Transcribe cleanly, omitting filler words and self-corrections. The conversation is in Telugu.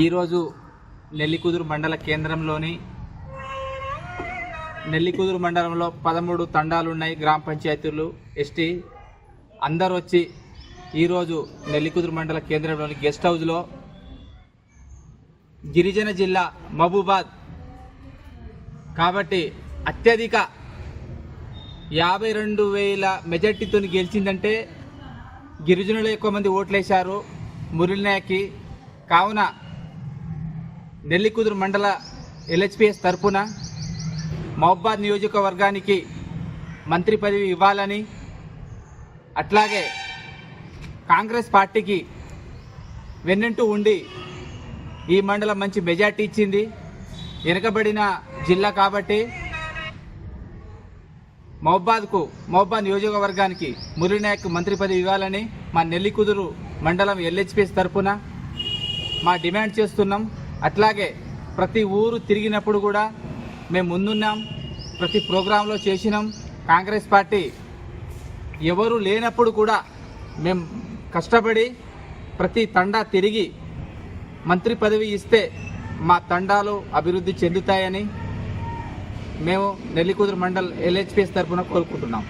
ఈరోజు నెల్లికుదురు మండల కేంద్రంలోని నెల్లికుదురు మండలంలో 13 తండాలు ఉన్నాయి. గ్రామ పంచాయతీలు ఎస్టీ అందరూ వచ్చి ఈరోజు నెల్లికుదురు మండల కేంద్రంలోని గెస్ట్ హౌస్లో గిరిజన జిల్లా మహబూబాద్ కాబట్టి అత్యధిక 52,000 మెజార్టీతో గెలిచిందంటే గిరిజనులు ఎక్కువ మంది ఓట్లేశారు మురళీనాయక్కి. కావున నెల్లికుదురు మండల ఎల్హెచ్పిఎస్ తరఫున మహబూబాద్ నియోజకవర్గానికి మంత్రి పదవి ఇవ్వాలని, అట్లాగే కాంగ్రెస్ పార్టీకి వెన్నంటూ ఉండి ఈ మండలం మంచి మెజార్టీ ఇచ్చింది. వెనుకబడిన జిల్లా కాబట్టి మహబూబాద్ నియోజకవర్గానికి మురళీనాయక్ మంత్రి పదవి ఇవ్వాలని మా నెల్లికుదురు మండలం ఎల్హెచ్పిఎస్ తరఫున మా డిమాండ్ చేస్తున్నాం. అట్లాగే ప్రతి ఊరు తిరిగినప్పుడు కూడా మేము ముందున్నాం, ప్రతి ప్రోగ్రాంలో చేసినాం. కాంగ్రెస్ పార్టీ ఎవరు లేనప్పుడు కూడా మేము కష్టపడి ప్రతి తండా తిరిగి మంత్రి పదవి ఇస్తే మా తండాలు అభివృద్ధి చెందుతాయని మేము నెల్లికుదురు మండల్ ఎల్హెచ్పిఎస్ తరఫున కోరుకుంటున్నాం.